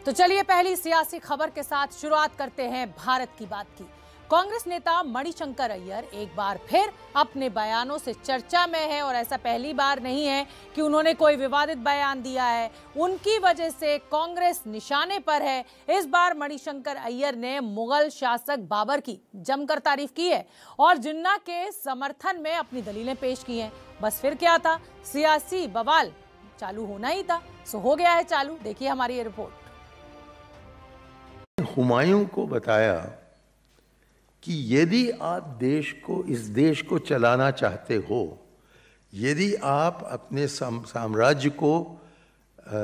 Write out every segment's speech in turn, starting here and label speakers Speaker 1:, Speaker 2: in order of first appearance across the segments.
Speaker 1: तो चलिए पहली सियासी खबर के साथ शुरुआत करते हैं भारत की बात की। कांग्रेस नेता मणिशंकर अय्यर एक बार फिर अपने बयानों से चर्चा में है और ऐसा पहली बार नहीं है कि उन्होंने कोई विवादित बयान दिया है। उनकी वजह से कांग्रेस निशाने पर है। इस बार मणिशंकर अय्यर ने मुगल शासक बाबर की जमकर तारीफ की है और जिन्ना के समर्थन में अपनी दलीलें पेश की हैं। बस फिर क्या था, सियासी बवाल चालू होना ही था, सो हो गया है चालू। देखिए हमारी ये रिपोर्ट।
Speaker 2: हुमायूं को बताया कि यदि आप इस देश को चलाना चाहते हो, यदि आप अपने साम्राज्य को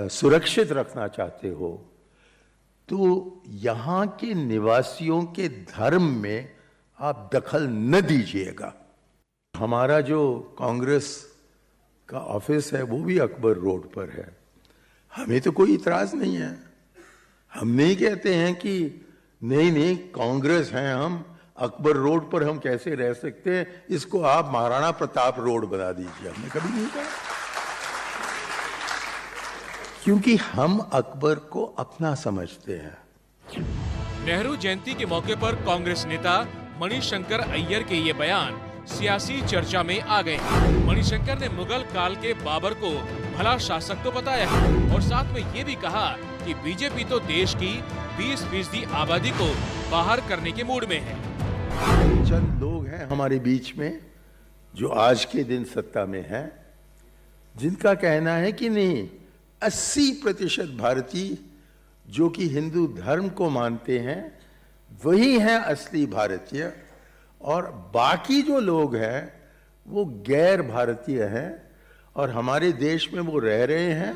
Speaker 2: सुरक्षित रखना चाहते हो, तो यहाँ के निवासियों के धर्म में आप दखल न दीजिएगा। हमारा जो कांग्रेस का ऑफिस है वो भी अकबर रोड पर है। हमें तो कोई इतराज नहीं है। हम नहीं कहते हैं कि नहीं कांग्रेस हैं हम, अकबर रोड पर हम कैसे रह सकते हैं, इसको आप महाराणा प्रताप रोड बना दीजिए। हमने कभी नहीं कहा, क्योंकि हम अकबर को अपना समझते हैं।
Speaker 3: नेहरू जयंती के मौके पर कांग्रेस नेता मणिशंकर अय्यर के ये बयान सियासी चर्चा में आ गए। मणिशंकर ने मुगल काल के बाबर को भला शासक तो बताया और साथ में ये भी कहा कि बीजेपी तो देश की 20% आबादी को बाहर करने के मूड में है।
Speaker 2: चंद लोग हैं हमारे बीच में जो आज के दिन सत्ता में हैं, जिनका कहना है कि नहीं, 80% भारतीय जो कि हिंदू धर्म को मानते हैं वही हैं असली भारतीय, और बाकी जो लोग हैं वो गैर भारतीय हैं और हमारे देश में वो रह रहे हैं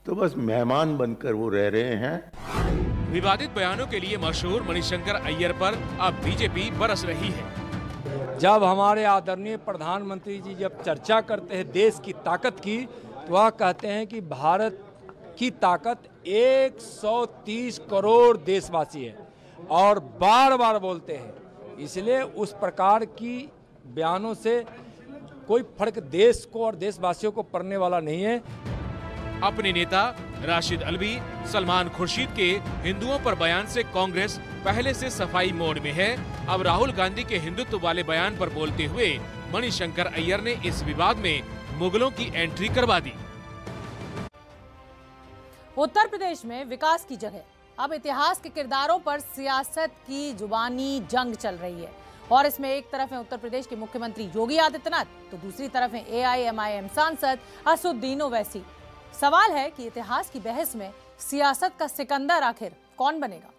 Speaker 2: तो बस मेहमान बनकर वो रह रहे हैं।
Speaker 3: विवादित बयानों के लिए मशहूर मणिशंकर अय्यर पर अब बीजेपी बरस रही है।
Speaker 4: जब हमारे आदरणीय प्रधानमंत्री जी जब चर्चा करते हैं देश की ताकत की, तो वह कहते हैं कि भारत की ताकत 130 करोड़ देशवासी है और बार बार बोलते हैं। इसलिए उस प्रकार की बयानों से कोई फर्क देश को और देशवासियों को पड़ने वाला नहीं है।
Speaker 3: अपने नेता राशिद अल्वी, सलमान खुर्शीद के हिंदुओं पर बयान से कांग्रेस पहले से सफाई मोड में है। अब राहुल गांधी के हिंदुत्व वाले बयान पर बोलते हुए मणिशंकर अय्यर ने इस विवाद में मुगलों की एंट्री करवा दी।
Speaker 1: उत्तर प्रदेश में विकास की जगह अब इतिहास के किरदारों पर सियासत की जुबानी जंग चल रही है और इसमें एक तरफ है उत्तर प्रदेश के मुख्यमंत्री योगी आदित्यनाथ, तो दूसरी तरफ है AIMIM सांसद असदुद्दीन ओवैसी। सवाल है कि इतिहास की बहस में सियासत का सिकंदर आखिर कौन बनेगा।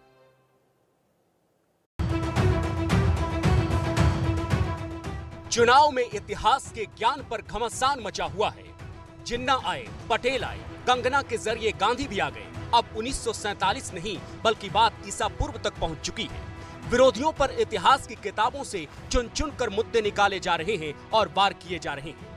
Speaker 5: चुनाव में इतिहास के ज्ञान पर घमासान मचा हुआ है। जिन्ना आए, पटेल आए, कंगना के जरिए गांधी भी आ गए। अब 1947 नहीं बल्कि बात ईसा पूर्व तक पहुंच चुकी है। विरोधियों पर इतिहास की किताबों से चुन चुन कर मुद्दे निकाले जा रहे हैं और वार किए जा रहे हैं।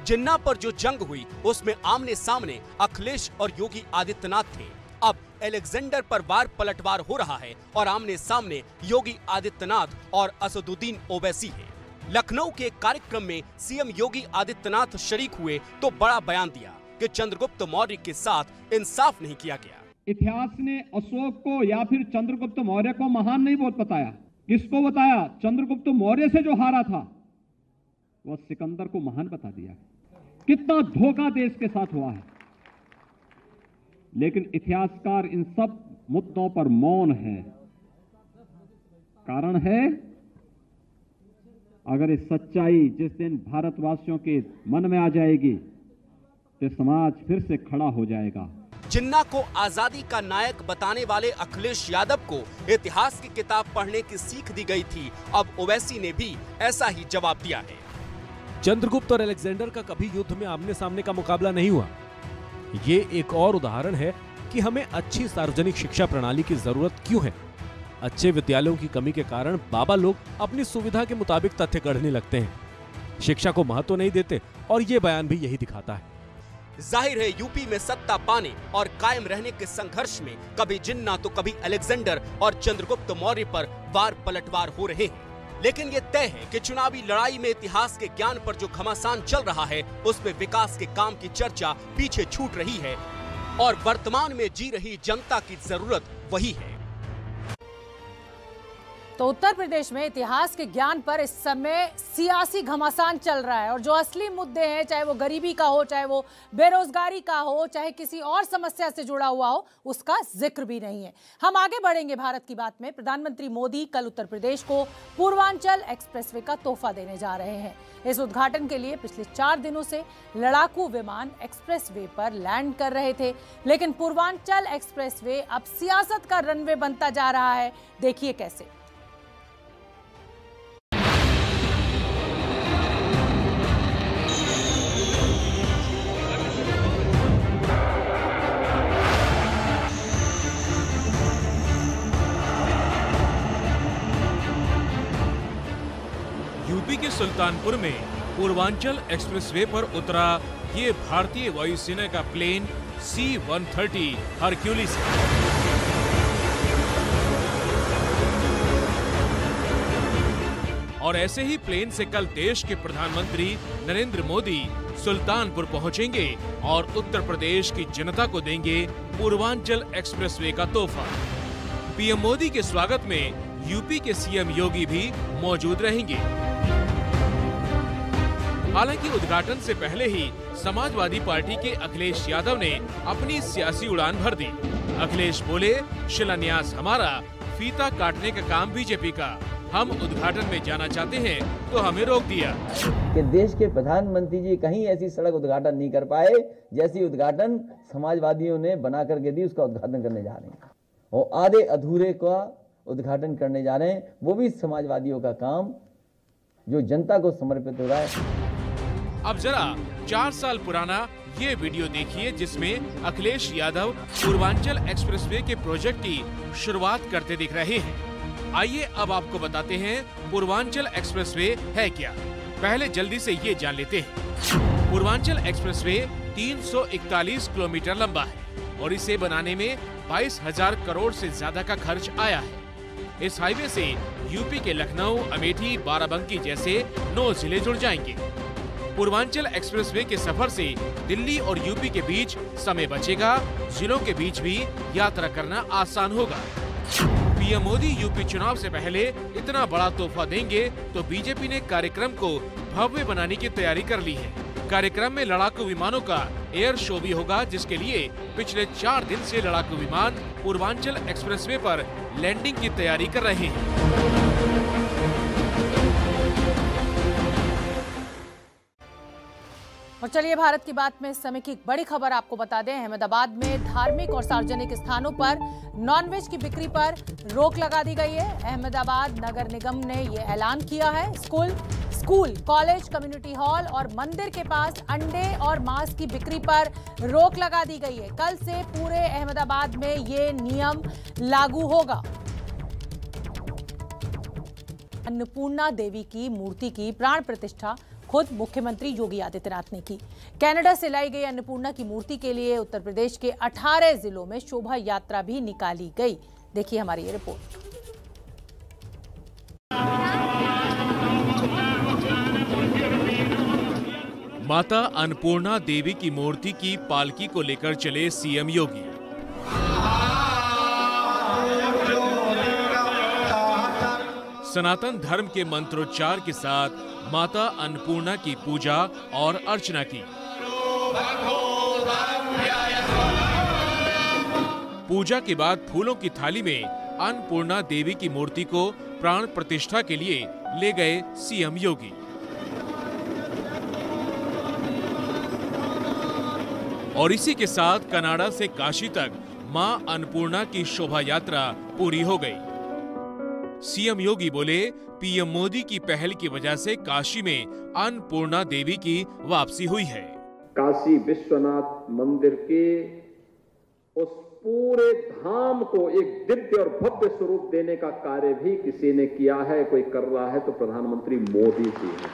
Speaker 5: जिन्ना पर जो जंग हुई उसमें आमने सामने अखिलेश और योगी आदित्यनाथ थे। अब अलेक्जेंडर पर वार पलटवार हो रहा है और आमने सामने योगी आदित्यनाथ और असदुद्दीन ओवैसी है। लखनऊ के एक कार्यक्रम में सीएम योगी आदित्यनाथ शरीक हुए तो बड़ा बयान दिया कि चंद्रगुप्त मौर्य के साथ इंसाफ नहीं किया गया।
Speaker 6: इतिहास ने अशोक को या फिर चंद्रगुप्त मौर्य को महान नहीं बताया। किसको बताया? चंद्रगुप्त मौर्य से जो हारा था वह सिकंदर को महान बता दिया। कितना धोखा देश के साथ हुआ है। लेकिन इतिहासकार इन सब मुद्दों पर मौन है। कारण है, अगर ये सच्चाई जिस दिन भारतवासियों के मन में आ जाएगी तो समाज फिर से खड़ा हो जाएगा।
Speaker 5: जिन्ना को आजादी का नायक बताने वाले अखिलेश यादव को इतिहास की किताब पढ़ने की सीख दी गई थी। अब ओवैसी ने भी ऐसा ही जवाब दिया है।
Speaker 7: चंद्रगुप्त और अलेक्जेंडर का कभी युद्ध में आमने सामने का मुकाबला नहीं हुआ। ये एक और उदाहरण है कि हमें अच्छी सार्वजनिक शिक्षा प्रणाली की जरूरत क्यों है। अच्छे विद्यालयों की कमी के कारण बाबा लोग अपनी सुविधा के मुताबिक तथ्य गढ़ने लगते हैं, शिक्षा को महत्व नहीं देते और ये बयान भी यही दिखाता है।
Speaker 5: जाहिर है यूपी में सत्ता पाने और कायम रहने के संघर्ष में कभी जिन्ना तो कभी अलेक्जेंडर और चंद्रगुप्त मौर्य पर वार पलटवार हो रहे हैं। लेकिन ये तय है कि चुनावी लड़ाई में इतिहास के ज्ञान पर जो घमासान चल रहा है उसमें विकास के काम की चर्चा पीछे छूट रही है और वर्तमान में जी रही जनता की जरूरत वही है।
Speaker 1: तो उत्तर प्रदेश में इतिहास के ज्ञान पर इस समय सियासी घमासान चल रहा है और जो असली मुद्दे हैं, चाहे वो गरीबी का हो, चाहे वो बेरोजगारी का हो, चाहे किसी और समस्या से जुड़ा हुआ हो, उसका जिक्र भी नहीं है। हम आगे बढ़ेंगे भारत की बात में। प्रधानमंत्री मोदी कल उत्तर प्रदेश को पूर्वांचल एक्सप्रेसवे का तोहफा देने जा रहे हैं। इस उद्घाटन के लिए पिछले 4 दिनों से लड़ाकू विमान एक्सप्रेसवे पर लैंड कर रहे थे, लेकिन पूर्वांचल एक्सप्रेसवे अब सियासत का रनवे बनता जा रहा है। देखिए कैसे।
Speaker 3: यूपी के सुल्तानपुर में पूर्वांचल एक्सप्रेसवे पर उतरा ये भारतीय वायुसेना का प्लेन C-130 हरक्यूलिस है। और ऐसे ही प्लेन से कल देश के प्रधानमंत्री नरेंद्र मोदी सुल्तानपुर पहुंचेंगे और उत्तर प्रदेश की जनता को देंगे पूर्वांचल एक्सप्रेसवे का तोहफा। पीएम मोदी के स्वागत में यूपी के सीएम योगी भी मौजूद रहेंगे। हालांकि उद्घाटन से पहले ही समाजवादी पार्टी के अखिलेश यादव ने अपनी सियासी उड़ान भर दी। अखिलेश बोले, शिलान्यास हमारा, फीता काटने का काम बीजेपी का। हम उद्घाटन में जाना चाहते हैं तो हमें रोक दिया।
Speaker 8: कि देश के प्रधानमंत्री जी कहीं ऐसी सड़क उद्घाटन नहीं कर पाए जैसी उद्घाटन समाजवादियों ने बना करके दी, उसका उद्घाटन करने जा रहे हैं। और आधे अधूरे का उद्घाटन करने जा रहे हैं, वो भी समाजवादियों का काम जो जनता को समर्पित हो रहा है।
Speaker 3: अब जरा 4 साल पुराना ये वीडियो देखिए जिसमें अखिलेश यादव पूर्वांचल एक्सप्रेसवे के प्रोजेक्ट की शुरुआत करते दिख रहे हैं। आइए अब आपको बताते हैं पूर्वांचल एक्सप्रेसवे है क्या। पहले जल्दी से ये जान लेते हैं। पूर्वांचल एक्सप्रेसवे 341 किलोमीटर लंबा है और इसे बनाने में 22,000 करोड़ से ज्यादा का खर्च आया है। इस हाईवे से यूपी के लखनऊ, अमेठी, बाराबंकी जैसे 9 जिले जुड़ जाएंगे। पूर्वांचल एक्सप्रेसवे के सफर से दिल्ली और यूपी के बीच समय बचेगा, जिलों के बीच भी यात्रा करना आसान होगा। पीएम मोदी यूपी चुनाव से पहले इतना बड़ा तोहफा देंगे तो बीजेपी ने कार्यक्रम को भव्य बनाने की तैयारी कर ली है। कार्यक्रम में लड़ाकू विमानों का एयर शो भी होगा, जिसके लिए पिछले 4 दिन से लड़ाकू विमान पूर्वांचल एक्सप्रेसवे पर लैंडिंग की तैयारी कर रहे हैं।
Speaker 1: और चलिए भारत की बात में इस समय की एक बड़ी खबर आपको बता दें। अहमदाबाद में धार्मिक और सार्वजनिक स्थानों पर नॉनवेज की बिक्री पर रोक लगा दी गई है। अहमदाबाद नगर निगम ने ये ऐलान किया है। स्कूल, कॉलेज, कम्युनिटी हॉल और मंदिर के पास अंडे और मांस की बिक्री पर रोक लगा दी गई है। कल से पूरे अहमदाबाद में ये नियम लागू होगा। अन्नपूर्णा देवी की मूर्ति की प्राण प्रतिष्ठा खुद मुख्यमंत्री योगी आदित्यनाथ ने की। कनाडा से लाई गई अन्नपूर्णा की मूर्ति के लिए उत्तर प्रदेश के 18 जिलों में शोभा यात्रा भी निकाली गई। देखिए हमारी ये रिपोर्ट।
Speaker 3: माता अन्नपूर्णा देवी की मूर्ति की पालकी को लेकर चले सीएम योगी। सनातन धर्म के मंत्रोच्चार के साथ माता अन्नपूर्णा की पूजा और अर्चना की। पूजा के बाद फूलों की थाली में अन्नपूर्णा देवी की मूर्ति को प्राण प्रतिष्ठा के लिए ले गए सीएम योगी। और इसी के साथ कनाडा से काशी तक मां अन्नपूर्णा की शोभा यात्रा पूरी हो गई। सीएम योगी बोले, पीएम मोदी की पहल की वजह से काशी में अन्नपूर्णा देवी की वापसी हुई है।
Speaker 9: काशी विश्वनाथ मंदिर के उस पूरे धाम को एक दिव्य और भव्य स्वरूप देने का कार्य भी किसी ने किया है, कोई कर रहा है तो प्रधानमंत्री मोदी जी हैं।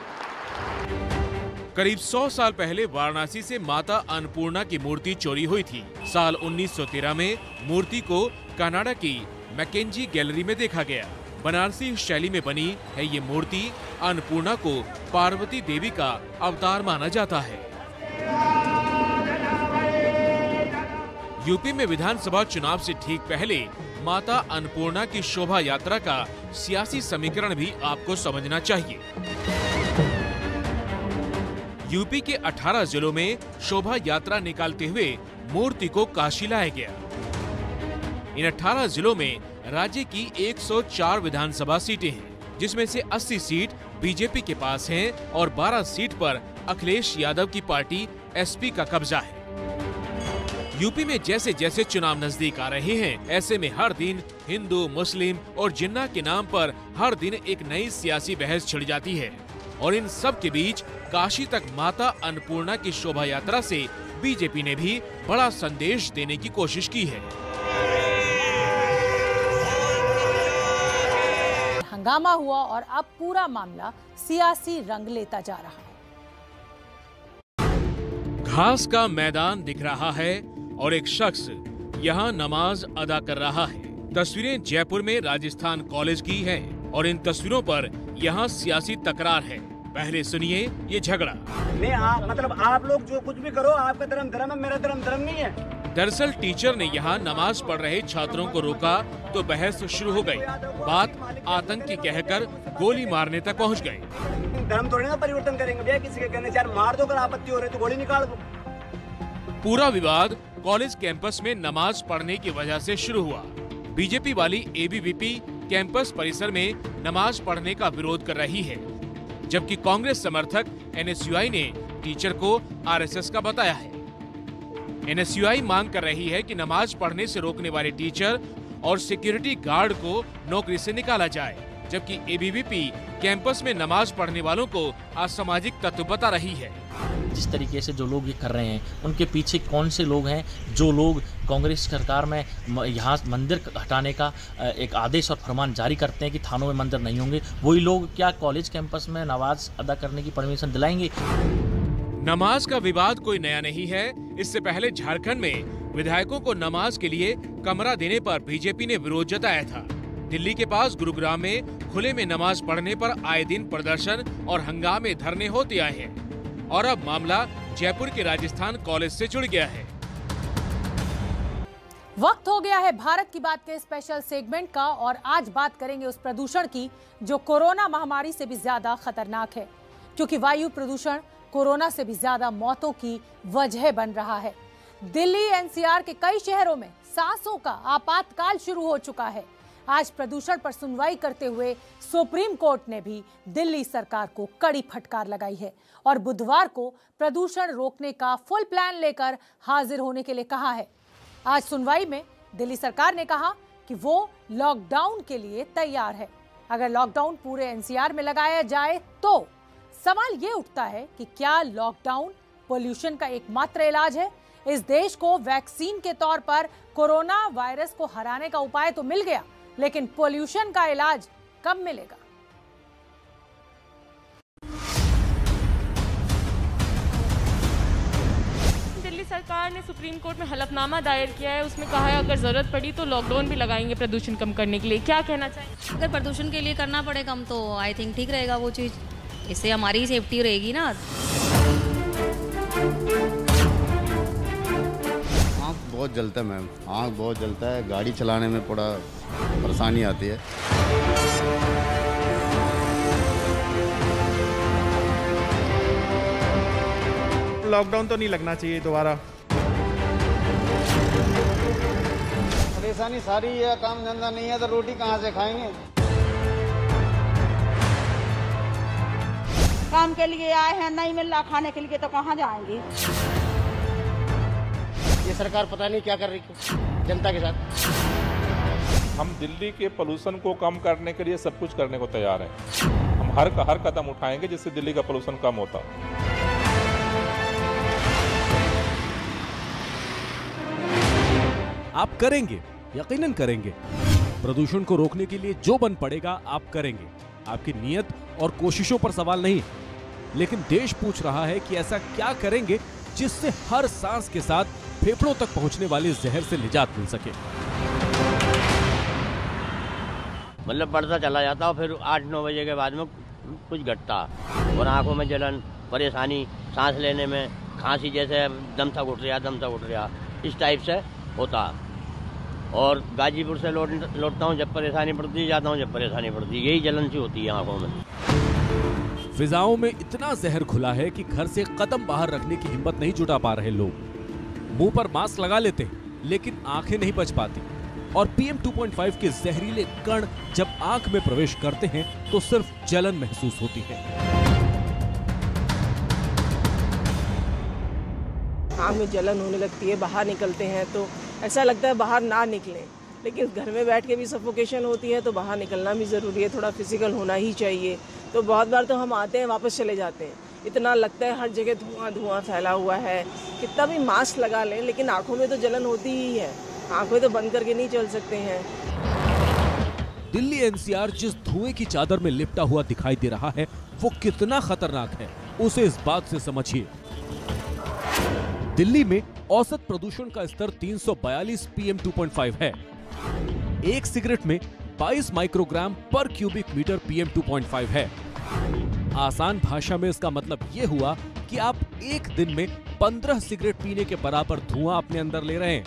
Speaker 3: करीब 100 साल पहले वाराणसी से माता अन्नपूर्णा की मूर्ति चोरी हुई थी। साल 1913 में मूर्ति को कनाडा की मैकेंजी गैलरी में देखा गया। बनारसी शैली में बनी है ये मूर्ति। अन्नपूर्णा को पार्वती देवी का अवतार माना जाता है। यूपी में विधानसभा चुनाव से ठीक पहले माता अन्नपूर्णा की शोभा यात्रा का सियासी समीकरण भी आपको समझना चाहिए। यूपी के 18 जिलों में शोभा यात्रा निकालते हुए मूर्ति को काशी लाया गया। इन 18 जिलों में राज्य की 104 विधानसभा सीटें हैं, जिसमें से 80 सीट बीजेपी के पास हैं और 12 सीट पर अखिलेश यादव की पार्टी एसपी का कब्जा है। यूपी में जैसे जैसे चुनाव नजदीक आ रहे हैं, ऐसे में हर दिन हिंदू, मुस्लिम और जिन्ना के नाम पर हर दिन एक नई सियासी बहस छिड़ जाती है। और इन सब के बीच काशी तक माता अन्नपूर्णा की शोभा यात्रा से बीजेपी ने भी बड़ा संदेश देने की कोशिश की है।
Speaker 1: हंगामा हुआ और अब पूरा मामला सियासी रंग लेता जा रहा है।
Speaker 3: घास का मैदान दिख रहा है और एक शख्स यहाँ नमाज अदा कर रहा है। तस्वीरें जयपुर में राजस्थान कॉलेज की हैं और इन तस्वीरों पर यहाँ सियासी तकरार है। पहले सुनिए ये झगड़ा।
Speaker 10: मतलब आप लोग जो कुछ भी करो, आपका धर्म धर्म है, मेरा धर्म धर्म नहीं है।
Speaker 3: दरअसल टीचर ने यहाँ नमाज पढ़ रहे छात्रों को रोका तो बहस शुरू हो गई। बात आतंक की कहकर गोली मारने तक पहुँच गए।
Speaker 10: धर्म थोड़ी ना परिवर्तन करेंगे भैया, किसी के कहने से यार मार दो, अगर आपत्ति हो रही तो गोली निकाल दो।
Speaker 3: पूरा विवाद कॉलेज कैंपस में नमाज पढ़ने की वजह से शुरू हुआ। बीजेपी वाली एबीवीपी कैंपस परिसर में नमाज पढ़ने का विरोध कर रही है, जबकि कांग्रेस समर्थक एनएसयूआई ने टीचर को आरएसएस का बताया है। एनएसयूआई मांग कर रही है कि नमाज पढ़ने से रोकने वाले टीचर और सिक्योरिटी गार्ड को नौकरी से निकाला जाए, जबकि एबीवीपी कैंपस में नमाज पढ़ने वालों को असामाजिक तत्व बता रही है।
Speaker 11: जिस तरीके से जो लोग ये कर रहे हैं, उनके पीछे कौन से लोग हैं जो लोग कांग्रेस सरकार में यहाँ मंदिर हटाने का एक आदेश और फरमान जारी करते हैं कि थानों में मंदिर नहीं होंगे, वही लोग क्या कॉलेज कैंपस में नमाज अदा करने की परमिशन दिलाएंगे?
Speaker 3: नमाज का विवाद कोई नया नहीं है। इससे पहले झारखंड में विधायकों को नमाज के लिए कमरा देने पर बीजेपी ने विरोध जताया था। दिल्ली के पास गुरुग्राम में खुले में नमाज पढ़ने पर आए दिन प्रदर्शन और हंगामे धरने होते आए हैं और अब मामला जयपुर के राजस्थान कॉलेज से जुड़ गया है।
Speaker 1: वक्त हो गया है भारत की बात के स्पेशल सेगमेंट का और आज बात करेंगे उस प्रदूषण की जो कोरोना महामारी से भी ज्यादा खतरनाक है, क्योंकि वायु प्रदूषण कोरोना से भी ज्यादा मौतों की वजह बन रहा है। दिल्ली एनसीआर के कई शहरों में सांसों का आपातकाल शुरू हो चुका है। आज प्रदूषण पर सुनवाई करते हुए सुप्रीम कोर्ट ने भी दिल्ली सरकार को कड़ी फटकार लगाई है और बुधवार को प्रदूषण रोकने का फुल प्लान लेकर हाजिर होने के लिए कहा है। आज सुनवाई में दिल्ली सरकार ने कहा कि वो लॉकडाउन के लिए तैयार है। अगर लॉकडाउन पूरे एनसीआर में लगाया जाए तो सवाल ये उठता है कि क्या लॉकडाउन पोल्यूशन का एकमात्र इलाज है? इस देश को वैक्सीन के तौर पर कोरोना वायरस को हराने का उपाय तो मिल गया, लेकिन पोल्यूशन का इलाज कब मिलेगा?
Speaker 12: दिल्ली सरकार ने सुप्रीम कोर्ट में हलफनामा दायर किया है। उसमें कहा है अगर जरूरत पड़ी तो लॉकडाउन भी लगाएंगे प्रदूषण कम करने के लिए। क्या कहना चाहिए?
Speaker 13: अगर प्रदूषण के लिए करना पड़े कम तो आई थिंक ठीक रहेगा वो चीज़, इससे हमारी सेफ्टी रहेगी ना।
Speaker 14: आँख बहुत जलता है मैम, आँख बहुत जलता है, गाड़ी चलाने में थोड़ा परेशानी आती है।
Speaker 15: लॉकडाउन तो नहीं लगना चाहिए दोबारा।
Speaker 14: परेशानी सारी है, काम धंधा नहीं है तो रोटी कहाँ से खाएंगे?
Speaker 16: काम के लिए आए हैं, नहीं मिल रहा खाने के लिए तो कहाँ जाएंगे?
Speaker 14: ये सरकार पता नहीं क्या कर रही है जनता के साथ।
Speaker 17: हम दिल्ली के पोल्यूशन को कम करने के लिए सब कुछ करने को तैयार हैं। हम हर कदम उठाएंगे जिससे दिल्ली का पोल्यूशन कम होता।
Speaker 7: आप करेंगे, यकीनन करेंगे। प्रदूषण को रोकने के लिए जो बन पड़ेगा आप करेंगे। आपकी नीयत और कोशिशों पर सवाल नहीं, लेकिन देश पूछ रहा है कि ऐसा क्या करेंगे जिससे हर सांस के साथ फेफड़ों तक पहुंचने वाले जहर से निजात मिल सके।
Speaker 18: मतलब बढ़ता चला जाता और फिर 8-9 बजे के बाद में कुछ घटता और आंखों में जलन, परेशानी, सांस लेने में, खांसी, जैसे दम तक उठ रहा, इस टाइप से होता। और गाजीपुर से लौटता हूँ जब परेशानी पड़ती, जाता हूँ जब परेशानी पड़ती, यही जलन सी होती है आंखों में।
Speaker 7: फिजाओं में इतना जहर घुला है कि घर से कदम बाहर रखने की हिम्मत नहीं जुटा पा रहे लोग। मुंह पर मास्क लगा लेते हैं लेकिन आंखें नहीं बच पाती, और PM 2.5 के जहरीले कण जब आंख में प्रवेश करते हैं तो सिर्फ जलन महसूस होती है।
Speaker 19: आंख में जलन होने लगती है, बाहर निकलते हैं तो ऐसा लगता है बाहर ना निकलें, लेकिन घर में बैठ के भी सफोकेशन होती है तो बाहर निकलना भी ज़रूरी है, थोड़ा फिजिकल होना ही चाहिए। तो बहुत बार तो हम आते हैं वापस चले जाते हैं, इतना लगता है हर जगह धुआं धुआं फैला हुआ है, कितना भी मास्क लगा लें लेकिन आंखों में तो जलन होती ही है, आंखें तो बंद करके नहीं चल सकते हैं।
Speaker 7: दिल्ली NCR जिस धुएं की चादर में लिपटा हुआ दिखाई दे रहा है वो कितना खतरनाक है उसे इस बात से समझिए। दिल्ली में औसत प्रदूषण का स्तर 342 PM 2.5 है। एक सिगरेट में 22 माइक्रोग्राम पर क्यूबिक मीटर PM 2.5 है। आसान भाषा में इसका मतलब ये हुआ कि आप एक दिन में 15 सिगरेट पीने के बराबर धुआं अपने अंदर ले रहे हैं।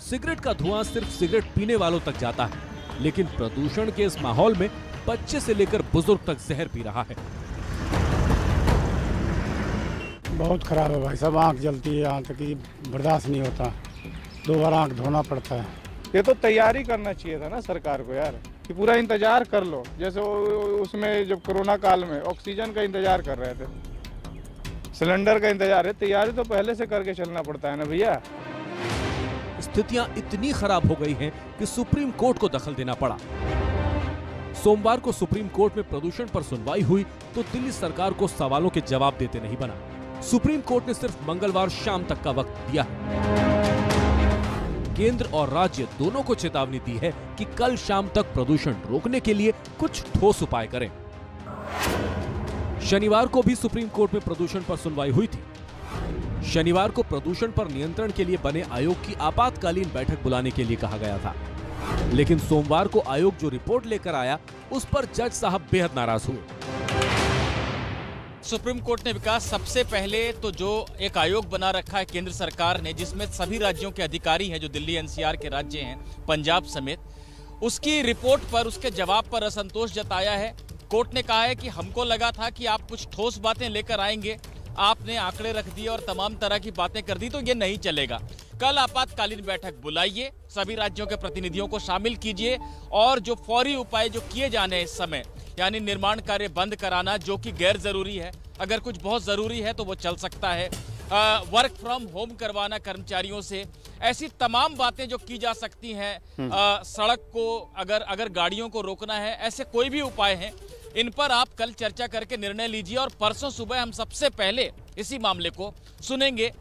Speaker 7: सिगरेट का धुआं सिर्फ सिगरेट पीने वालों तक जाता है, लेकिन प्रदूषण के इस माहौल में बच्चे से लेकर बुजुर्ग तक जहर पी रहा है।
Speaker 20: बहुत खराब है भाई साहब, आंख जलती है, यहाँ तक कि बर्दाश्त नहीं होता, 2 बार आंख धोना पड़ता है।
Speaker 15: ये तो तैयारी करना चाहिए था ना सरकार को यार, कि पूरा इंतजार कर लो, जैसे उसमें जब कोरोना काल में ऑक्सीजन का इंतजार कर रहे थे, सिलेंडर का इंतजार है, तैयारी तो पहले से करके चलना पड़ता है ना भैया।
Speaker 7: स्थितियां इतनी खराब हो गई हैं कि सुप्रीम कोर्ट को दखल देना पड़ा। सोमवार को सुप्रीम कोर्ट में प्रदूषण पर सुनवाई हुई तो दिल्ली सरकार को सवालों के जवाब देते नहीं बना। सुप्रीम कोर्ट ने सिर्फ मंगलवार शाम तक का वक्त दिया है। केंद्र और राज्य दोनों को चेतावनी दी है कि कल शाम तक प्रदूषण रोकने के लिए कुछ ठोस उपाय करें। शनिवार को भी सुप्रीम कोर्ट में प्रदूषण पर सुनवाई हुई थी। शनिवार को प्रदूषण पर नियंत्रण के लिए बने आयोग की आपातकालीन बैठक बुलाने के लिए कहा गया था, लेकिन सोमवार को आयोग जो रिपोर्ट लेकर आया उस पर जज साहब बेहद नाराज हुए।
Speaker 21: सुप्रीम कोर्ट ने विकास सबसे पहले तो जो एक आयोग बना रखा है केंद्र सरकार ने, जिसमें सभी राज्यों के अधिकारी हैं जो दिल्ली NCR के राज्य हैं, पंजाब समेत, उसकी रिपोर्ट पर, उसके जवाब पर असंतोष जताया है। कोर्ट ने कहा है कि हमको लगा था कि आप कुछ ठोस बातें लेकर आएंगे, आपने आंकड़े रख दिए और तमाम तरह की बातें कर दी, तो ये नहीं चलेगा। कल आपातकालीन बैठक बुलाइए, सभी राज्यों के प्रतिनिधियों को शामिल कीजिए और जो फौरी उपाय जो किए जाने हैं इस समय, यानी निर्माण कार्य बंद कराना जो कि गैर जरूरी है, अगर कुछ बहुत जरूरी है तो वो चल सकता है, वर्क फ्रॉम होम करवाना कर्मचारियों से, ऐसी तमाम बातें जो की जा सकती हैं, सड़क को अगर गाड़ियों को रोकना है, ऐसे कोई भी उपाय हैं, इन पर आप कल चर्चा करके निर्णय लीजिए और परसों सुबह हम सबसे पहले इसी मामले को सुनेंगे।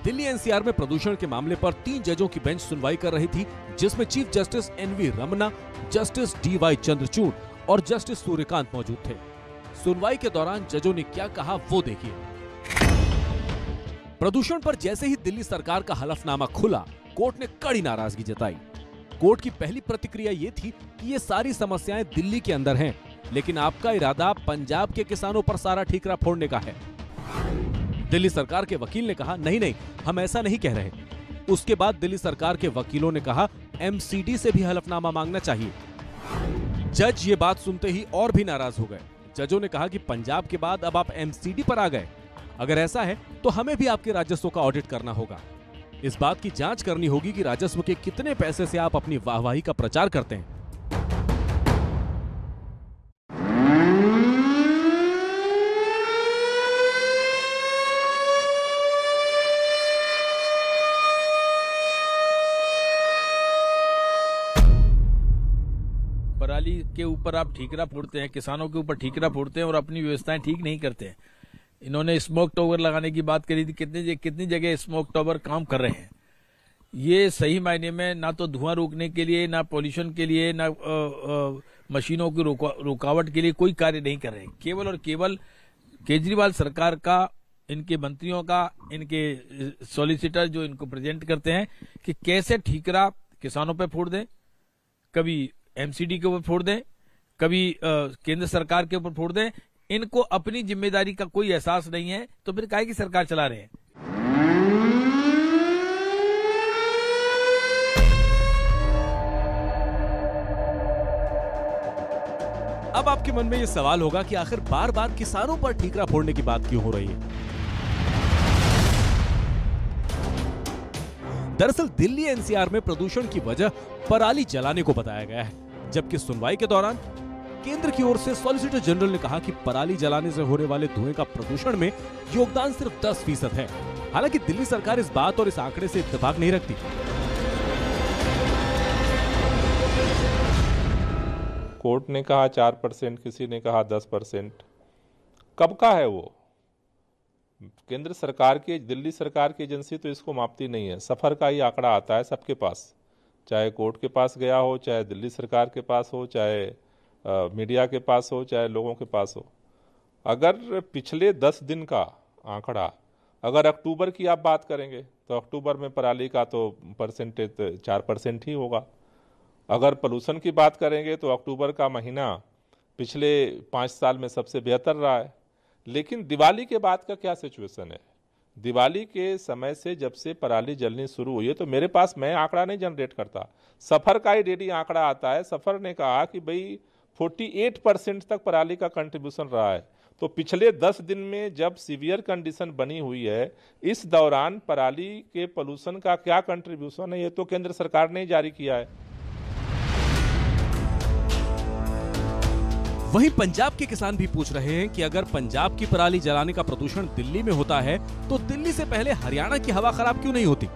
Speaker 7: दिल्ली NCR में प्रदूषण के मामले पर 3 जजों की बेंच सुनवाई कर रही थी, जिसमें chief justice NV Ramana, justice DY Chandrachud और जस्टिस सूर्यकांत मौजूद थे। सुनवाई के दौरान जजों ने क्या कहा वो देखिए। प्रदूषण पर जैसे ही दिल्ली सरकार का हलफनामा खुला, कोर्ट ने कड़ी नाराजगी जताई। कोर्ट की पहली प्रतिक्रिया ये थी कि ये सारी समस्याएं दिल्ली के अंदर हैं, लेकिन आपका इरादा पंजाब के किसानों पर सारा ठीकरा फोड़ने का है। दिल्ली सरकार के वकील ने कहा नहीं, हम ऐसा नहीं कह रहे। उसके बाद दिल्ली सरकार के वकीलों ने कहा MCD से भी हलफनामा मांगना चाहिए। जज ये बात सुनते ही और भी नाराज हो गए। जजों ने कहा कि पंजाब के बाद अब आप MCD पर आ गए, अगर ऐसा है तो हमें भी आपके राजस्व का ऑडिट करना होगा। इस बात की जांच करनी होगी कि राजस्व के कितने पैसे से आप अपनी वाहवाही का प्रचार करते हैं।
Speaker 22: पराली के ऊपर आप ठीकरा फोड़ते हैं, किसानों के ऊपर ठीकरा फोड़ते हैं और अपनी व्यवस्थाएं ठीक नहीं करते हैं। इन्होंने स्मोक टॉवर लगाने की बात करी थी, कितनी जगह स्मोक टॉवर काम कर रहे हैं। ये सही मायने में ना तो धुआं रोकने के लिए, ना पॉल्यूशन के लिए, ना मशीनों की रुकावट के लिए कोई कार्य नहीं कर रहे हैं। केवल और केवल केजरीवाल सरकार का, इनके मंत्रियों का, इनके सॉलिसिटर जो इनको प्रेजेंट करते हैं कि कैसे ठीकरा किसानों पे फोड़ दें, कभी MCD के ऊपर फोड़ दें, कभी केंद्र सरकार के ऊपर फोड़ दें। इनको अपनी जिम्मेदारी का कोई एहसास नहीं है, तो फिर काहे की सरकार चला रहे हैं।
Speaker 7: अब आपके मन में ये सवाल होगा कि आखिर बार बार किसानों पर ठीकरा फोड़ने की बात क्यों हो रही है। दरअसल दिल्ली एनसीआर में प्रदूषण की वजह पराली जलाने को बताया गया है, जबकि सुनवाई के दौरान केंद्र की ओर से सॉलिसिटर जनरल ने कहा कि पराली जलाने से होने वाले धुएं का प्रदूषण में योगदान सिर्फ 10% है। हालांकि दिल्ली सरकार इस बात और इस आंकड़े से इत्तेफाक नहीं रखती।
Speaker 17: कोर्ट ने कहा 4%, किसी ने कहा 10%। कब का है वो? केंद्र सरकार की, दिल्ली सरकार की एजेंसी तो इसको मापती नहीं है। सफर का ही आंकड़ा आता है सबके पास, चाहे कोर्ट के पास गया हो, चाहे दिल्ली सरकार के पास हो, चाहे मीडिया के पास हो, चाहे लोगों के पास हो। अगर पिछले 10 दिन का आंकड़ा, अगर अक्टूबर की आप बात करेंगे तो अक्टूबर में पराली का तो परसेंटेज 4% ही होगा। अगर पोल्यूशन की बात करेंगे तो अक्टूबर का महीना पिछले 5 साल में सबसे बेहतर रहा है। लेकिन दिवाली के बाद का क्या सिचुएशन है? दिवाली के समय से जब से पराली जलनी शुरू हुई है, तो मेरे पास, मैं आंकड़ा नहीं जनरेट करता, सफर का ही डेली आंकड़ा आता है। सफर ने कहा कि भाई 48% तक पराली का कंट्रीब्यूशन रहा है। तो पिछले 10 दिन में जब सीवियर कंडीशन बनी हुई है, इस दौरान पराली के पोल्यूशन का क्या कंट्रीब्यूशन है, ये तो केंद्र सरकार ने जारी किया है।
Speaker 7: वहीं पंजाब के किसान भी पूछ रहे हैं कि अगर पंजाब की पराली जलाने का प्रदूषण दिल्ली में होता है तो दिल्ली से पहले हरियाणा की हवा खराब क्यों नहीं होती।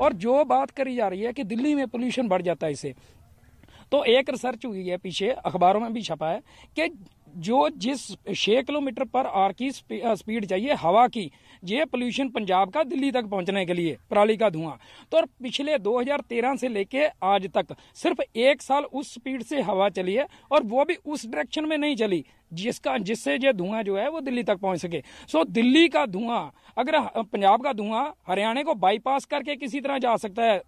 Speaker 2: और जो बात करी जा रही है कि दिल्ली में पोल्यूशन बढ़ जाता है इससे, तो एक रिसर्च हुई है, पीछे अखबारों में भी छपा है कि जो जिस 6 किलोमीटर पर आवर की स्पीड चाहिए हवा की, ये पोल्यूशन पंजाब का दिल्ली तक पहुंचने के लिए पराली का धुआं। तो पिछले 2013 से लेके आज तक सिर्फ 1 साल उस स्पीड से हवा चली है, और वो भी उस डायरेक्शन में नहीं चली जिससे ये धुआं जो है वो दिल्ली तक पहुंच सके। सो दिल्ली का धुआं, अगर पंजाब का धुआं हरियाणा को बाईपास करके किसी तरह जा सकता है,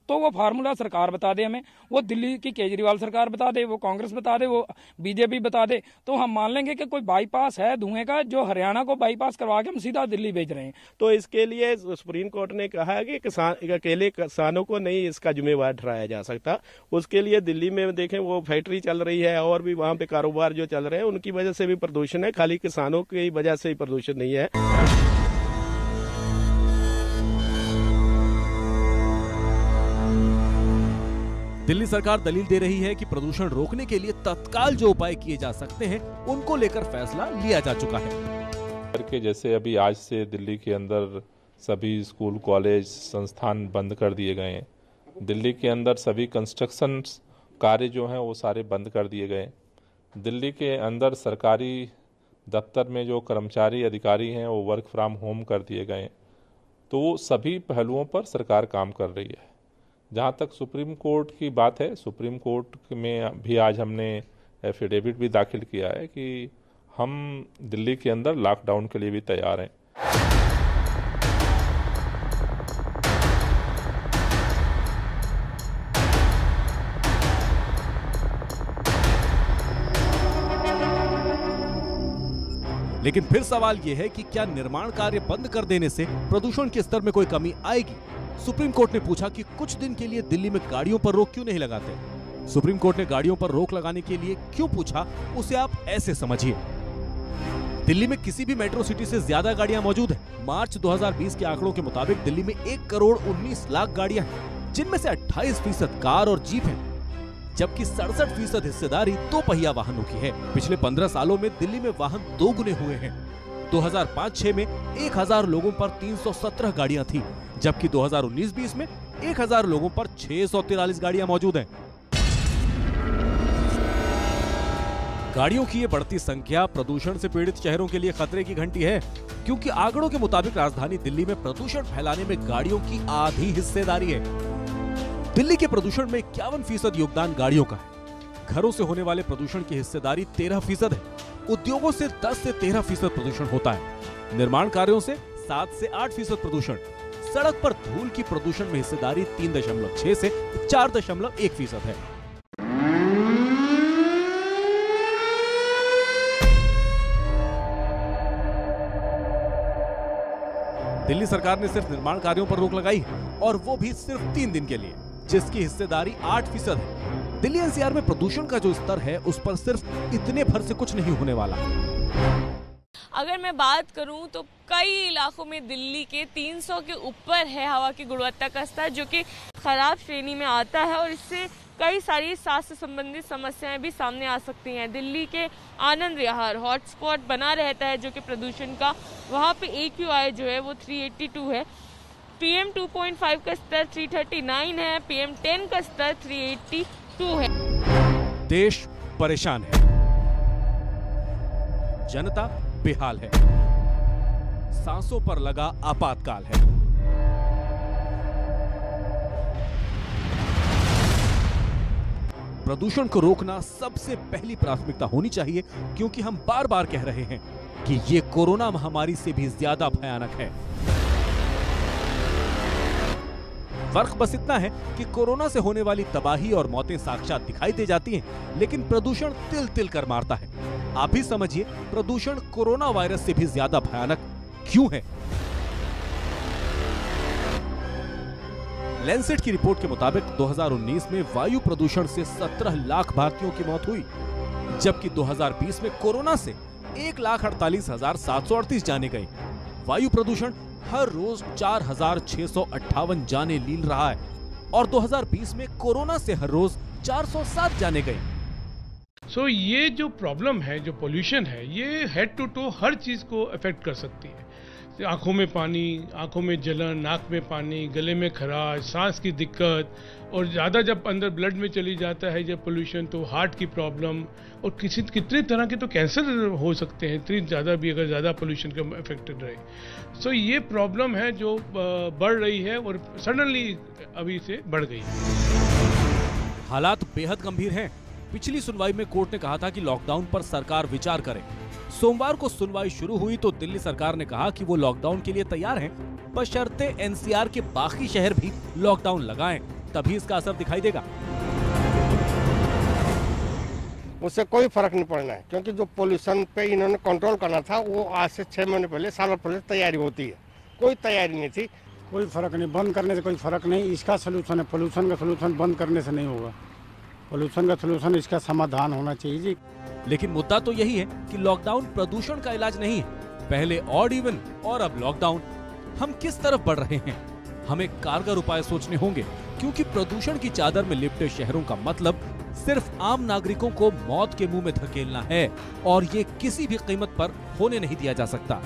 Speaker 2: तो वो फार्मूला सरकार बता दे हमें, वो दिल्ली की केजरीवाल सरकार बता दे, वो कांग्रेस बता दे, वो बीजेपी बता दे, तो हम मान लेंगे कि कोई बाईपास है धुएं का जो हरियाणा को बाईपास करवा के हम सीधा दिल्ली भेज रहे हैं।
Speaker 4: तो इसके लिए सुप्रीम कोर्ट ने कहा है कि अकेले किसानों को नहीं इसका जिम्मेवार ठहराया जा सकता। उसके लिए दिल्ली में देखें, वो फैक्ट्री चल रही है और भी वहाँ पे कारोबार जो चल रहे हैं, उनकी वजह से भी प्रदूषण है, खाली किसानों की वजह से ही प्रदूषण नहीं है।
Speaker 7: दिल्ली सरकार दलील दे रही है कि प्रदूषण रोकने के लिए तत्काल जो उपाय किए जा सकते हैं उनको लेकर फैसला लिया जा चुका है।
Speaker 17: जैसे अभी आज से दिल्ली के अंदर सभी स्कूल, कॉलेज, संस्थान बंद कर दिए गए हैं। दिल्ली के अंदर सभी कंस्ट्रक्शन कार्य जो हैं वो सारे बंद कर दिए गए। दिल्ली के अंदर सरकारी दफ्तर में जो कर्मचारी, अधिकारी हैं वो वर्क फ्रॉम होम कर दिए गए। तो सभी पहलुओं पर सरकार काम कर रही है। जहाँ तक सुप्रीम कोर्ट की बात है, सुप्रीम कोर्ट में भी आज हमने एफिडेविट भी दाखिल किया है कि हम दिल्ली के अंदर लॉकडाउन के लिए भी तैयार हैं।
Speaker 7: लेकिन फिर सवाल यह है कि क्या निर्माण कार्य बंद कर देने से प्रदूषण के स्तर में कोई कमी आएगी। सुप्रीम कोर्ट ने पूछा कि कुछ दिन के लिए दिल्ली में गाड़ियों पर रोक क्यों नहीं लगाते। सुप्रीम कोर्ट ने गाड़ियों पर रोक लगाने के लिए क्यों पूछा, उसे आप ऐसे समझिए। दिल्ली में किसी भी मेट्रो सिटी से ज्यादा गाड़ियां मौजूद हैं। मार्च 2020 के आंकड़ों के मुताबिक दिल्ली में 1,19,00,000 गाड़ियां हैं, जिनमें से 28% कार और जीप है, जबकि 67% हिस्सेदारी 2 पहिया वाहनों की है। पिछले 15 सालों में दिल्ली में वाहन 2 गुने हुए हैं। 2005-06 में 1000 लोगों पर 317 गाड़ियां थी, जबकि 2019-20 में 1000 लोगों पर 643 गाड़ियां मौजूद हैं। गाड़ियों की ये बढ़ती संख्या प्रदूषण से पीड़ित शहरों के लिए खतरे की घंटी है, क्योंकि आंकड़ों के मुताबिक राजधानी दिल्ली में प्रदूषण फैलाने में गाड़ियों की आधी हिस्सेदारी है। दिल्ली के प्रदूषण में 51% योगदान गाड़ियों का है। घरों से होने वाले प्रदूषण की हिस्सेदारी 13% है। उद्योगों से 10 से 13% प्रदूषण होता है। निर्माण कार्यों से 7 से 8% प्रदूषण। सड़क पर धूल की प्रदूषण में हिस्सेदारी 3.6 से 4.1% है। दिल्ली सरकार ने सिर्फ निर्माण कार्यों पर रोक लगाई, और वो भी सिर्फ 3 दिन के लिए, जिसकी हिस्सेदारी 8% है। दिल्ली एनसीआर में प्रदूषण का जो स्तर है उस पर सिर्फ इतने भर से कुछ नहीं होने वाला।
Speaker 12: अगर मैं बात करूं तो कई इलाकों में दिल्ली के 300 के ऊपर है हवा की गुणवत्ता का स्तर, जो कि खराब श्रेणी में आता है और इससे कई सारी स्वास्थ्य संबंधित समस्याएं भी सामने आ सकती हैं। दिल्ली के आनंद विहार हॉटस्पॉट बना रहता है जो कि प्रदूषण का, वहाँ पे AQI जो है वो 382 है, PM 2.5 का स्तर 339 है, PM 10 का स्तर 382 है।
Speaker 7: देश परेशान है, जनता बेहाल है, सांसों पर लगा आपातकाल है। प्रदूषण को रोकना सबसे पहली प्राथमिकता होनी चाहिए, क्योंकि हम बार बार कह रहे हैं कि ये कोरोना महामारी से भी ज्यादा भयानक है। फर्क बस इतना है कि कोरोना से होने वाली तबाही और मौतें साक्षात दिखाई दे जाती हैं, लेकिन प्रदूषण तिल तिल कर मारता है। आप ही समझिए प्रदूषण कोरोना वायरस से भी ज्यादा भयानक क्यों है। लैंसेट की रिपोर्ट के मुताबिक 2019 में वायु प्रदूषण से 17 लाख भारतीयों की मौत हुई, जबकि 2020 में कोरोना से 1,48,738 जाने गई। वायु प्रदूषण हर रोज 4,658 जाने लील रहा है और 2020 में कोरोना से हर रोज 407 जाने गई।
Speaker 5: ये जो प्रॉब्लम है, जो पोल्यूशन है, ये हेड टू टो हर चीज को अफेक्ट कर सकती है। आंखों में पानी, आंखों में जलन, नाक में पानी, गले में खराश, सांस की दिक्कत, और ज़्यादा जब अंदर ब्लड में चली जाता है जब पोल्यूशन, तो हार्ट की प्रॉब्लम और कितने तरह के तो कैंसर हो सकते हैं, इतनी ज़्यादा भी अगर ज़्यादा पोल्यूशन का अफेक्टेड रहे। ये प्रॉब्लम है जो बढ़ रही है और सडनली अभी से बढ़ गई है।
Speaker 7: हालात बेहद गंभीर हैं। पिछली सुनवाई में कोर्ट ने कहा था कि लॉकडाउन पर सरकार विचार करे। सोमवार को सुनवाई शुरू हुई तो दिल्ली सरकार ने कहा कि वो लॉकडाउन के लिए तैयार हैं, बशर्ते एनसीआर के बाकी शहर भी लॉकडाउन लगाएं, तभी इसका असर दिखाई देगा।
Speaker 6: उससे कोई फर्क नहीं पड़ना है, क्योंकि जो पोल्यूशन पे इन्होंने कंट्रोल करना था वो आज से 6 महीने पहले, साल पहले तैयारी होती है। कोई तैयारी नहीं थी।
Speaker 20: कोई फर्क नहीं, बंद करने से कोई फर्क नहीं। इसका सोल्यूशन है, पोल्यूशन का सोल्यूशन बंद करने से नहीं होगा। पोल्यूशन का सोल्यूशन इसका समाधान होना चाहिए जी।
Speaker 7: लेकिन मुद्दा तो यही है कि लॉकडाउन प्रदूषण का इलाज नहीं है। पहले ऑड इवन और अब लॉकडाउन। हम किस तरफ बढ़ रहे हैं? हमें कारगर उपाय सोचने होंगे, क्योंकि प्रदूषण की चादर में लिपटे शहरों का मतलब सिर्फ आम नागरिकों को मौत के मुंह में धकेलना है, और ये किसी भी कीमत पर होने नहीं दिया जा सकता।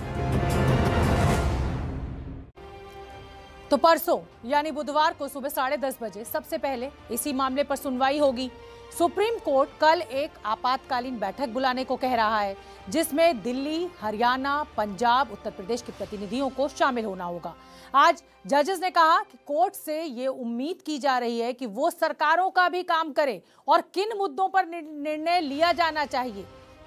Speaker 1: तो परसों यानी बुधवार को सुबह 10:30 बजे सबसे पहले इसी मामले पर सुनवाई होगी। सुप्रीम कोर्ट कल एक आपातकालीन बैठक बुलाने को कह रहा है, जिसमें दिल्ली, हरियाणा, पंजाब, उत्तर प्रदेश के प्रतिनिधियों को शामिल होना होगा। आज जजेस ने कहा कि कोर्ट से ये उम्मीद की जा रही है कि वो सरकारों का भी काम करे और किन मुद्दों पर निर्णय लिया जाना चाहिए।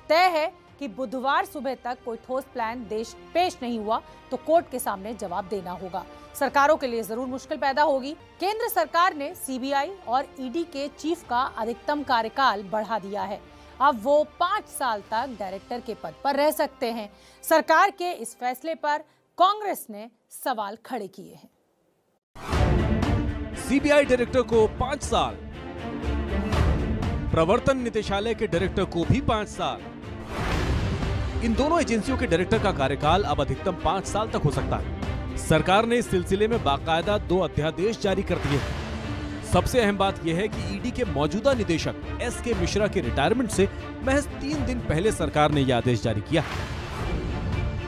Speaker 1: तय है कि बुधवार सुबह तक कोई ठोस प्लान पेश नहीं हुआ तो कोर्ट के सामने जवाब देना होगा। सरकारों के लिए जरूर मुश्किल पैदा होगी। केंद्र सरकार ने सीबीआई और ईडी के चीफ का अधिकतम कार्यकाल बढ़ा दिया है। अब वो 5 साल तक डायरेक्टर के पद पर रह सकते हैं। सरकार के इस फैसले पर कांग्रेस ने सवाल खड़े किए हैं।
Speaker 7: सीबीआई डायरेक्टर को 5 साल, प्रवर्तन निदेशालय के डायरेक्टर को भी 5 साल। इन दोनों एजेंसियों के डायरेक्टर का कार्यकाल अब अधिकतम 5 साल तक हो सकता है। सरकार ने इस सिलसिले में बाकायदा 2 अध्यादेश जारी कर दिए हैं। सबसे अहम बात यह है कि ईडी के मौजूदा निदेशक SK मिश्रा के रिटायरमेंट से महज 3 दिन पहले सरकार ने यह आदेश जारी किया।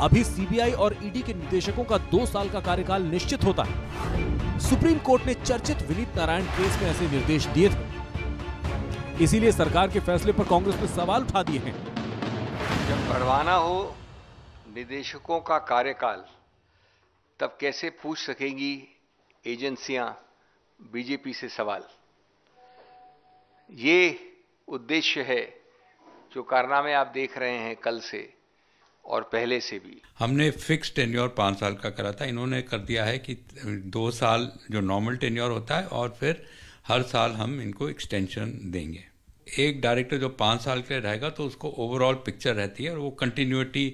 Speaker 7: अभी सीबीआई और ईडी के निदेशकों का 2 साल का कार्यकाल निश्चित होता है। सुप्रीम कोर्ट ने चर्चित विनीत नारायण केस में ऐसे निर्देश दिए थे। इसीलिए सरकार के फैसले पर कांग्रेस ने सवाल उठा दिए हैं।
Speaker 23: जब बढ़वाना हो निदेशकों का कार्यकाल, तब कैसे पूछ सकेंगी एजेंसियां बीजेपी से सवाल? ये उद्देश्य है जो कारनामे आप देख रहे हैं कल से और पहले से भी।
Speaker 24: हमने फिक्स टेन्योर 5 साल का करा था, इन्होंने कर दिया है कि 2 साल जो नॉर्मल टेन्योर होता है और फिर हर साल हम इनको एक्सटेंशन देंगे। एक डायरेक्टर जो 5 साल के लिए रहेगा तो उसको ओवरऑल पिक्चर रहती है और वो कंटिन्यूटी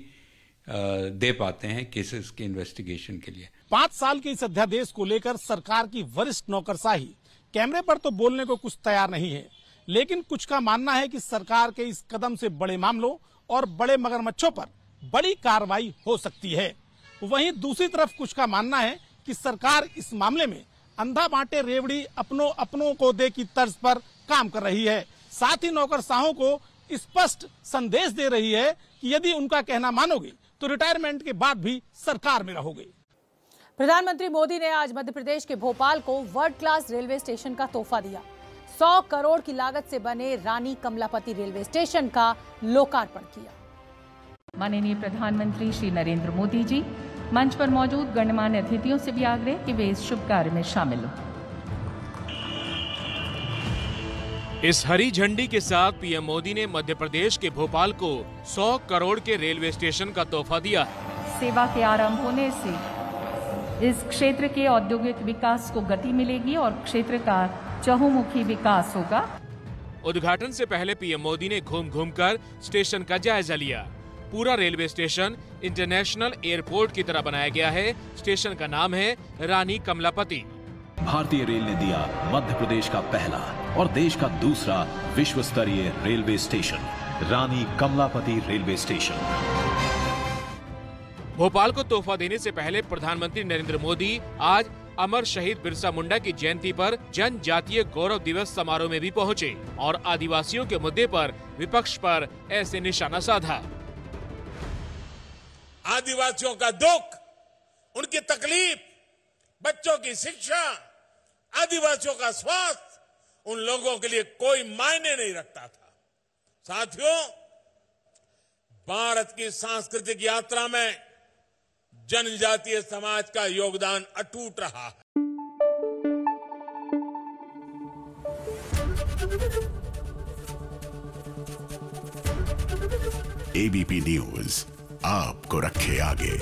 Speaker 24: दे पाते हैं केसेस के इन्वेस्टिगेशन के लिए।
Speaker 25: 5 साल के इस अध्यादेश को लेकर सरकार की वरिष्ठ नौकरशाही कैमरे पर तो बोलने को कुछ तैयार नहीं है,
Speaker 8: लेकिन कुछ का मानना है कि सरकार के इस कदम से बड़े मामलों और बड़े मगरमच्छों पर बड़ी कार्रवाई हो सकती है। वहीं दूसरी तरफ कुछ का मानना है कि सरकार इस मामले में अंधा बांटे रेवड़ी अपनों को दे की तर्ज पर काम कर रही है। साथ ही नौकरशाहों को स्पष्ट संदेश दे रही है कि यदि उनका कहना मानोगे तो रिटायरमेंट के बाद भी सरकार में रहोगे।
Speaker 1: प्रधानमंत्री मोदी ने आज मध्य प्रदेश के भोपाल को वर्ल्ड क्लास रेलवे स्टेशन का तोहफा दिया। 100 करोड़ की लागत से बने रानी कमलापति रेलवे स्टेशन का लोकार्पण किया।
Speaker 9: माननीय प्रधानमंत्री श्री नरेंद्र मोदी जी मंच पर मौजूद गणमान्य अतिथियों से भी आग्रह कि वे इस शुभ कार्य में शामिल हों।
Speaker 3: इस हरी झंडी के साथ पीएम मोदी ने मध्य प्रदेश के भोपाल को 100 करोड़ के रेलवे स्टेशन का तोहफा दिया।
Speaker 9: सेवा के आरंभ होने से इस क्षेत्र के औद्योगिक विकास को गति मिलेगी और क्षेत्र का चहुमुखी विकास होगा।
Speaker 3: उद्घाटन से पहले पीएम मोदी ने घूम कर स्टेशन का जायजा लिया। पूरा रेलवे स्टेशन इंटरनेशनल एयरपोर्ट की तरह बनाया गया है। स्टेशन का नाम है रानी कमलापति।
Speaker 10: भारतीय रेल ने दिया मध्य प्रदेश का पहला और देश का दूसरा विश्व स्तरीय रेलवे स्टेशन, रानी कमलापति रेलवे स्टेशन।
Speaker 3: भोपाल को तोहफा देने से पहले प्रधानमंत्री नरेंद्र मोदी आज अमर शहीद बिरसा मुंडा की जयंती पर जनजातीय गौरव दिवस समारोह में भी पहुंचे और आदिवासियों के मुद्दे पर विपक्ष पर ऐसे निशाना साधा।
Speaker 11: आदिवासियों का दुख, उनकी तकलीफ, बच्चों की शिक्षा, आदिवासियों का स्वास्थ्य उन लोगों के लिए कोई मायने नहीं रखता था। साथियों, भारत की सांस्कृतिक यात्रा में जनजातीय समाज का योगदान अटूट रहा है।
Speaker 25: एबीपी न्यूज आपको रखे आगे।